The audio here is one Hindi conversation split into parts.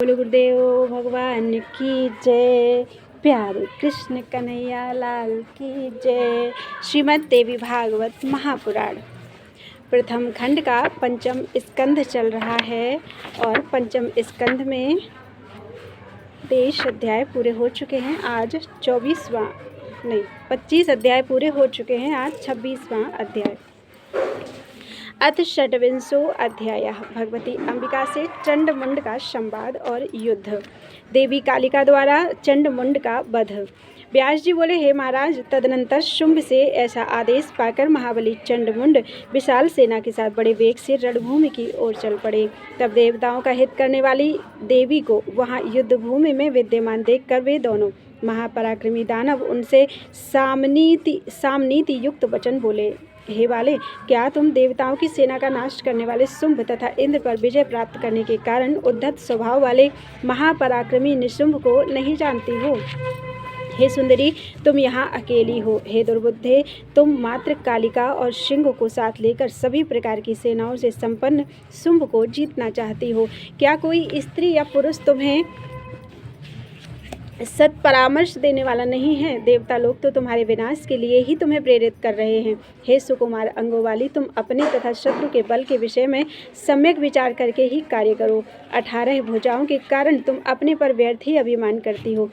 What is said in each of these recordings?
बोलो गुरुदेव भगवान की जय। प्यारे कृष्ण कन्हैया लाल की जय। श्रीमद् देवी भागवत महापुराण प्रथम खंड का पंचम स्कंध चल रहा है और पंचम स्कंध में 23 अध्याय पूरे हो चुके हैं। आज 25 अध्याय पूरे हो चुके हैं। आज 26वां अध्याय। अथ षड्विंशो अध्याय। भगवती अंबिका से चंडमुंड का संवाद और युद्ध। देवी कालिका द्वारा चंडमुंड का वध। व्यास जी बोले, हे महाराज, तदनंतर शुंभ से ऐसा आदेश पाकर महाबली चंडमुंड विशाल सेना के साथ बड़े वेग से रणभूमि की ओर चल पड़े। तब देवताओं का हित करने वाली देवी को वहां युद्ध भूमि में विद्यमान देखकर वे दोनों महापराक्रमी दानव उनसे सामनीति युक्त वचन बोले, हे वाले, क्या तुम देवताओं की सेना का नाश करने वाले शुंभ तथा इंद्र पर विजय प्राप्त करने के कारण उद्धत स्वभाव वाले महापराक्रमी निशुंभ को नहीं जानती हो? हे सुंदरी, तुम यहाँ अकेली हो। हे दुर्बुद्धे, तुम मात्र कालिका और सिंह को साथ लेकर सभी प्रकार की सेनाओं से संपन्न शुंभ को जीतना चाहती हो। क्या कोई स्त्री या पुरुष तुम्हें सत्परामर्श देने वाला नहीं है? देवता लोग तो तुम्हारे विनाश के लिए ही तुम्हें प्रेरित कर रहे हैं। हे सुकुमार अंगों वाली, तुम अपने तथा शत्रु के बल के विषय में सम्यक विचार करके ही कार्य करो। 18 भुजाओं के कारण तुम अपने पर व्यर्थ ही अभिमान करती हो।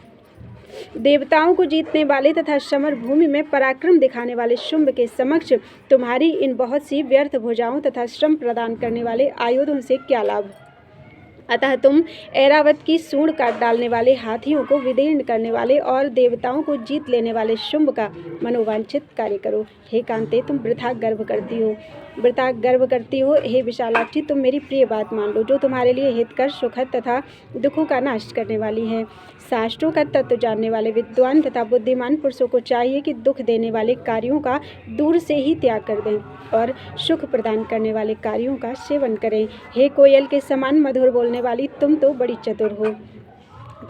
देवताओं को जीतने वाले तथा समर भूमि में पराक्रम दिखाने वाले शुंभ के समक्ष तुम्हारी इन बहुत सी व्यर्थ भुजाओं तथा श्रम प्रदान करने वाले आयुधों से क्या लाभ? अतः तुम ऐरावत की सूंड काट डालने वाले हाथियों को विदीर्ण करने वाले और देवताओं को जीत लेने वाले शुंभ का मनोवांछित कार्य करो। हे कांते, तुम वृथा गर्व करती हो। हे विशालाक्षी, तुम मेरी प्रिय बात मान लो, जो तुम्हारे लिए हितकर, सुखद तथा दुखों का नाश करने वाली है। शास्त्रों का तत्व जानने वाले विद्वान तथा बुद्धिमान पुरुषों को चाहिए कि दुख देने वाले कार्यों का दूर से ही त्याग कर दें और सुख प्रदान करने वाले कार्यों का सेवन करें। हे कोयल के समान मधुर बोलने वाली, तुम तो बड़ी चतुर हो।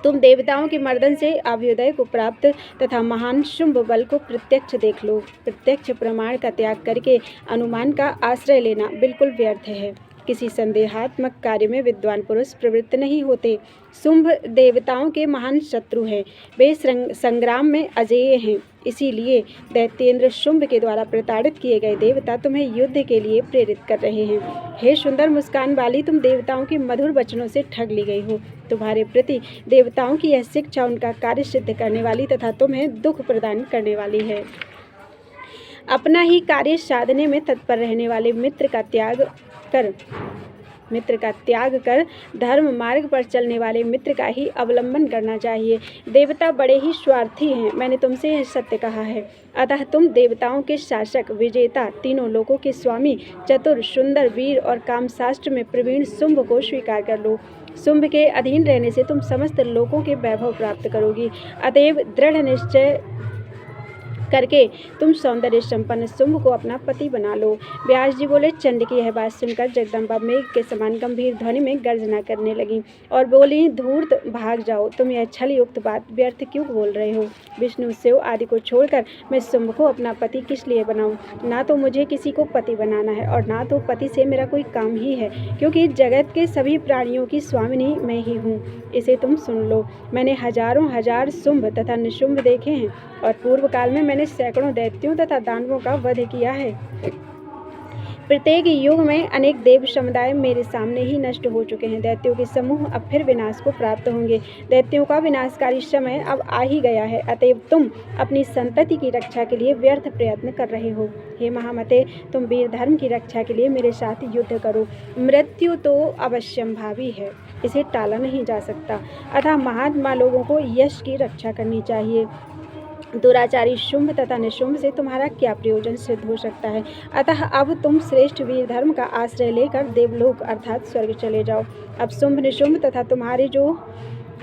तुम देवताओं के मर्दन से अभ्युदय को प्राप्त तथा महान शुंभ बल को प्रत्यक्ष देख लो। प्रत्यक्ष प्रमाण का त्याग करके अनुमान का आश्रय लेना बिल्कुल व्यर्थ है। किसी संदेहात्मक कार्य में विद्वान पुरुष प्रवृत्त नहीं होते। शुंभ देवताओं के महान शत्रु हैं। वे संग्राम में अजेय हैं। इसीलिए दैत्येंद्र शुंभ के द्वारा प्रताड़ित किए गए देवता तुम्हें युद्ध के लिए प्रेरित कर रहे हैं। हे सुंदर मुस्कान वाली, तुम देवताओं के मधुर वचनों से ठग ली गई हो। तुम्हारे प्रति देवताओं की यह शिक्षा उनका कार्य सिद्ध करने वाली तथा तुम्हें दुख प्रदान करने वाली है। अपना ही कार्य साधने में तत्पर रहने वाले मित्र का त्याग कर धर्म मार्ग पर चलने वाले मित्र का ही अवलंबन करना चाहिए। देवता बड़े ही स्वार्थी हैं, मैंने तुमसे यह सत्य कहा है। अतः तुम देवताओं के शासक, विजेता, तीनों लोकों के स्वामी, चतुर, सुंदर, वीर और कामशास्त्र में प्रवीण शुंभ को स्वीकार कर लो। शुंभ के अधीन रहने से तुम समस्त लोकों के वैभव प्राप्त करोगी। अतएव दृढ़ निश्चय करके तुम सौंदर्य संपन्न शुंभ को अपना पति बना लो। व्यास जी बोले, चंड की यह बात सुनकर जगदम्बा मेघ के समान गंभीर ध्वनि में गर्जना करने लगी और बोली, धूर्त, भाग जाओ। तुम यह छल युक्त बात व्यर्थ क्यों बोल रहे हो? विष्णु, शिव आदि को छोड़कर मैं शुंभ को अपना पति किस लिए बनाऊं? ना तो मुझे किसी को पति बनाना है और ना तो पति से मेरा कोई काम ही है, क्योंकि जगत के सभी प्राणियों की स्वामिनी मैं ही हूँ। इसे तुम सुन लो। मैंने हजारों हजार शुंभ तथा निशुंभ देखे हैं और पूर्व काल में मैंने सैकड़ों दैत्यों तथा दानवों का वध किया है। प्रत्येक युग में अनेक देव समुदाय मेरे सामने ही नष्ट हो चुके हैं। दैत्यों के समूह अब फिर विनाश को प्राप्त होंगे। दैत्यों का विनाशकारी समय अब आ ही गया है। अतएव तुम अपनी संतति की रक्षा के लिए व्यर्थ प्रयत्न कर रहे हो। हे महामते, तुम वीर धर्म की रक्षा के लिए मेरे साथ युद्ध करो। मृत्यु तो अवश्यंभावी है, इसे टाला नहीं जा सकता। अतः महात्मा लोगों को यश की रक्षा करनी चाहिए। दुराचारी शुंभ तथा निशुंभ से तुम्हारा क्या प्रयोजन सिद्ध हो सकता है? अतः अब तुम श्रेष्ठ वीर धर्म का आश्रय लेकर देवलोक अर्थात स्वर्ग चले जाओ। अब शुंभ निशुंभ तथा तुम्हारे जो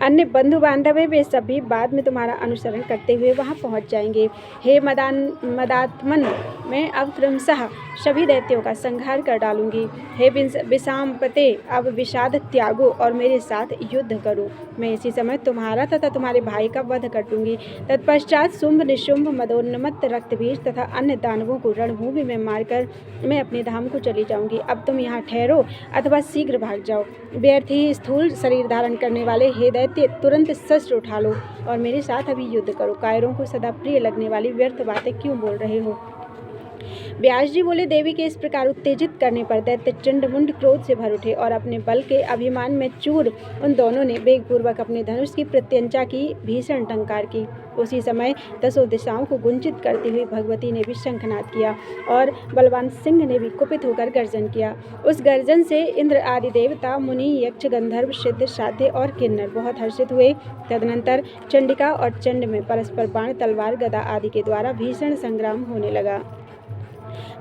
अन्य बंधु बांधव है, वे सभी बाद में तुम्हारा अनुसरण करते हुए वहां पहुंच जाएंगे। हे मदात्मन, मैं अब क्रमशः सभी दैत्यों का संहार कर डालूंगी। हे विषांपते, अब विषाद त्यागो और मेरे साथ युद्ध करो। मैं इसी समय तुम्हारा तथा तुम्हारे भाई का वध कर दूंगी। तत्पश्चात शुंभ, निशुंभ, मदोन्मत्त, रक्तबीज तथा अन्य दानवों को रणभूमि में मारकर मैं अपने धाम को चली जाऊंगी। अब तुम यहाँ ठहरो अथवा शीघ्र भाग जाओ। व्यर्थ ही स्थूल शरीर धारण करने वाले हे दैत्य, तुरंत शस्त्र उठा लो और मेरे साथ अभी युद्ध करो। कायरों को सदा प्रिय लगने वाली व्यर्थ बातें क्यों बोल रहे हो? व्यास जी बोले, देवी के इस प्रकार उत्तेजित करने पर दैत्य चंडमुंड क्रोध से भर उठे और अपने बल के अभिमान में चूर उन दोनों ने वेगपूर्वक अपने धनुष की प्रत्यंचा की, भीषण टंकार की। उसी समय दसों दिशाओं को गुंजित करती हुई भगवती ने भी शंखनाद किया और बलवान सिंह ने भी कुपित होकर गर्जन किया। उस गर्जन से इंद्र आदि देवता, मुनि, यक्ष, गंधर्व, सिद्ध, साध्य और किन्नर बहुत हर्षित हुए। तदनंतर चंडिका और चंड में परस्पर बाण, तलवार, गदा आदि के द्वारा भीषण संग्राम होने लगा,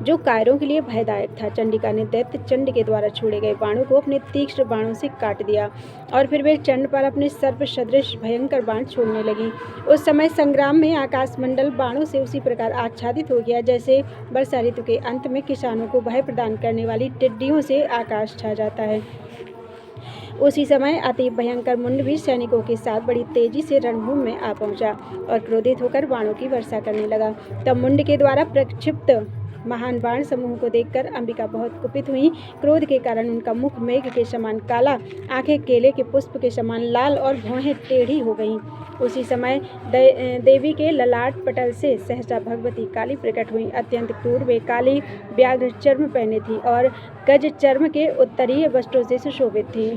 जो कायरों के लिए भयदायक था। चंडिका ने दैत्य चंड के द्वारा छोड़े गए बाणों को अपने तीक्ष्ण बाणों से काट दिया और फिर वे चंड पर अपने सर्प सदृश भयंकर बाण छोड़ने लगी। उस समय संग्राम में आकाशमंडल बाणों से उसी प्रकार आच्छादित हो गया जैसे वर्षा ऋतु के अंत में किसानों को भय प्रदान करने वाली टिड्डियों से आकाश छा जाता है। उसी समय अति भयंकर मुंड भी सैनिकों के साथ बड़ी तेजी से रणभूमि में आ पहुंचा और क्रोधित होकर बाणों की वर्षा करने लगा। तब मुंड के द्वारा प्रक्षिप्त महान बाण समूह को देखकर अंबिका बहुत कुपित हुई। क्रोध के कारण उनका मुख मेघ के समान काला, आंखें केले के पुष्प के समान लाल और भौहें टेढ़ी हो गईं। उसी समय देवी के ललाट पटल से सहसा भगवती काली प्रकट हुई। अत्यंत क्रूर वे काली व्याघ्र चर्म पहने थी और गज चर्म के उत्तरीय वस्त्रों से सुशोभित थी।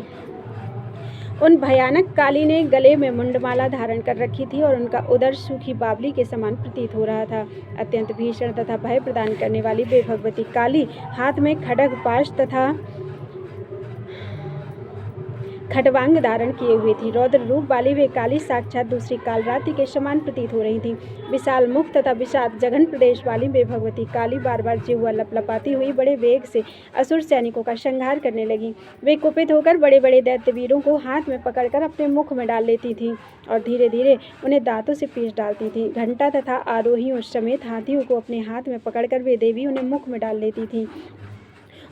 उन भयानक काली ने गले में मुंडमाला धारण कर रखी थी और उनका उदर सूखी बावली के समान प्रतीत हो रहा था। अत्यंत भीषण तथा भय प्रदान करने वाली वे भगवती काली हाथ में खड्ग, पाश तथा खटवांग धारण किए हुए थी। रौद्र रूप वाली वे काली साक्षात दूसरी कालरात्रि के समान प्रतीत हो रही थी। विशाल मुख तथा विषाद जघन प्रदेश वाली वे भगवती काली बार बार जिह्वा लपलपाती हुई बड़े वेग से असुर सैनिकों का संहार करने लगी। वे कुपित होकर बड़े बड़े दैत्यवीरों को हाथ में पकड़कर अपने मुख में डाल लेती थी और धीरे धीरे उन्हें दांतों से पीस डालती थी। घंटा तथा आरोहियों समेत हाथियों को अपने हाथ में पकड़कर वे देवी उन्हें मुख में डाल लेती थी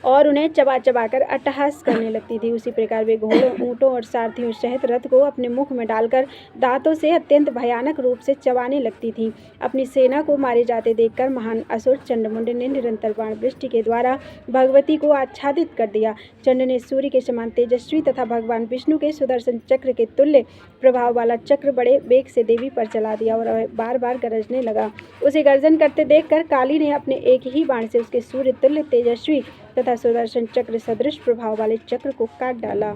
और उन्हें चबा चबा कर अट्टहास करने लगती थी। उसी प्रकार वे घोड़ों, ऊँटों और सारथियों सहित रथ को अपने मुख में डालकर दांतों से अत्यंत भयानक रूप से चबाने लगती थी। अपनी सेना को मारे जाते देखकर महान असुर चंडमुंड ने निरंतर बाण वृष्टि के द्वारा भगवती को आच्छादित कर दिया। चंड ने सूर्य के समान तेजस्वी तथा भगवान विष्णु के सुदर्शन चक्र के तुल्य प्रभाव वाला चक्र बड़े वेग से देवी पर चला दिया और बार बार गरजने लगा। उसे गर्जन करते देखकर काली ने अपने एक ही बाण से उसके सूर्य तुल्य तेजस्वी तथा सुदर्शन चक्र सदृश प्रभाव वाले चक्र को काट डाला।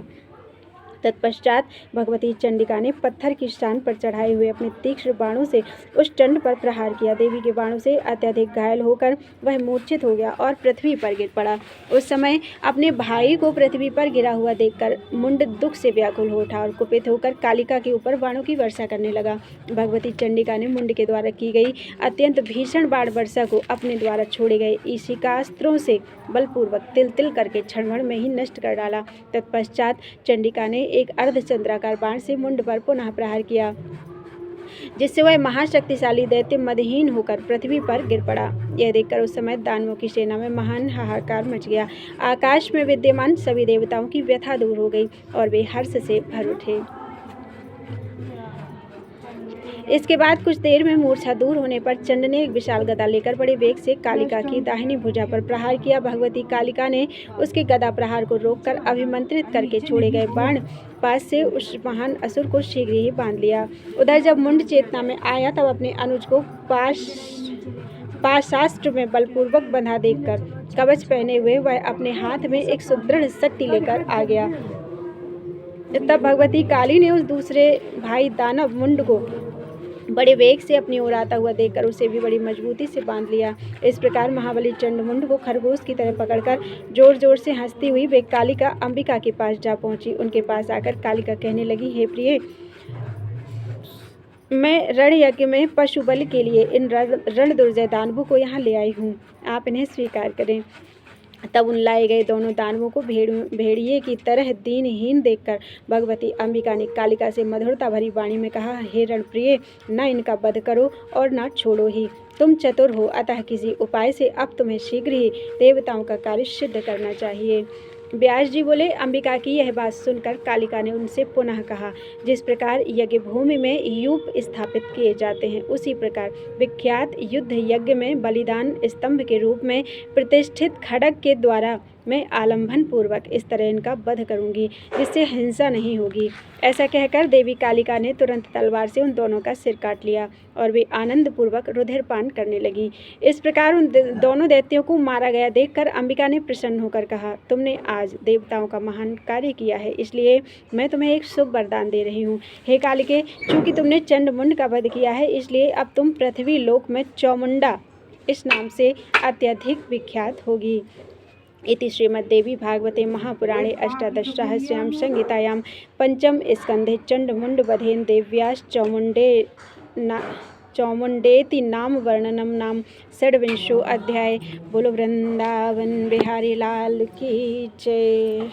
तत्पश्चात भगवती चंडिका ने पत्थर की शान पर चढ़ाए हुए अपने तीक्ष्ण बाणों से उस चंड पर प्रहार किया। देवी के बाणों से अत्यधिक घायल होकर वह मूर्छित हो गया और पृथ्वी पर गिर पड़ा। उस समय अपने भाई को पृथ्वी पर गिरा हुआ देखकर मुंड दुख से व्याकुल हो उठा और कुपित होकर कालिका के ऊपर बाणों की वर्षा करने लगा। भगवती चंडिका ने मुंड के द्वारा की गई अत्यंत भीषण बाण वर्षा को अपने द्वारा छोड़े गए ईशिकास्त्रों से बलपूर्वक तिल तिल करके क्षणभर में ही नष्ट कर डाला। तत्पश्चात चंडिका ने एक अर्धचंद्राकार बाण से मुंड पर पुनः प्रहार किया, जिससे वह महाशक्तिशाली दैत्य मदहीन होकर पृथ्वी पर गिर पड़ा। यह देखकर उस समय दानवों की सेना में महान हाहाकार मच गया। आकाश में विद्यमान सभी देवताओं की व्यथा दूर हो गई और वे हर्ष से भर उठे। इसके बाद कुछ देर में मूर्छा दूर होने पर चंड ने एक विशाल गदा लेकर बड़े वेग से कालिका की दाहिनी भुजा पर प्रहार किया। भगवती कालिका ने उसके गदा प्रहार को रोककर अभिमंत्रित करके छोड़े गए बाण पास से उस महान असुर को शीघ्र ही बांध लिया। उधर जब मुंड चेतना में आया तब अपने अनुज को पाशास्त्र में बलपूर्वक बंधा देखकर कवच पहने हुए वह अपने हाथ में एक सुदृढ़ शक्ति लेकर आ गया। तब भगवती काली ने उस दूसरे भाई दानव मुंड को बड़े वेग से अपनी ओर आता हुआ देखकर उसे भी बड़ी मजबूती से बांध लिया। इस प्रकार महाबली चंडमुंड को खरगोश की तरह पकड़कर जोर जोर से हंसती हुई वे कालिका अंबिका के पास जा पहुंची। उनके पास आकर कालिका कहने लगी, हे प्रिय, मैं रण यज्ञ में पशु बलि के लिए इन रण दुर्जय दानवों को यहाँ ले आई हूँ। आप इन्हें स्वीकार करें। तब उन लाए गए दोनों दानवों को भेड़िए की तरह दीनहीन देखकर भगवती अंबिका ने कालिका से मधुरता भरी वाणी में कहा, हे रणप्रिय, न इनका वध करो और न छोड़ो ही। तुम चतुर हो, अतः किसी उपाय से अब तुम्हें शीघ्र ही देवताओं का कार्य सिद्ध करना चाहिए। व्यास जी बोले, अंबिका की यह बात सुनकर कालिका ने उनसे पुनः कहा, जिस प्रकार यज्ञ भूमि में यूप स्थापित किए जाते हैं, उसी प्रकार विख्यात युद्ध यज्ञ में बलिदान स्तंभ के रूप में प्रतिष्ठित खड्ग के द्वारा मैं आलम्भन पूर्वक इस तरह इनका वध करूंगी, जिससे हिंसा नहीं होगी। ऐसा कहकर देवी कालिका ने तुरंत तलवार से उन दोनों का सिर काट लिया और वे आनंद पूर्वक रुधिरपान करने लगी। इस प्रकार उन दोनों दैत्यों को मारा गया देखकर अंबिका ने प्रसन्न होकर कहा, तुमने आज देवताओं का महान कार्य किया है, इसलिए मैं तुम्हें एक शुभ वरदान दे रही हूँ। हे कालिके, चूंकि तुमने चंडमुंड का वध किया है, इसलिए अब तुम पृथ्वी लोक में चौमुंडा इस नाम से अत्यधिक विख्यात होगी। इति श्रीमद्देवी भागवते महापुराणे अष्टादशसहस्रयां संहितायां पंचम स्कंधे चंडमुंडवधेन देव्याश्च चौमुंडेति नाम वर्णनम नाम षड्विंशो अध्याय। बोलो वृंदावन बिहारी लाल की जय।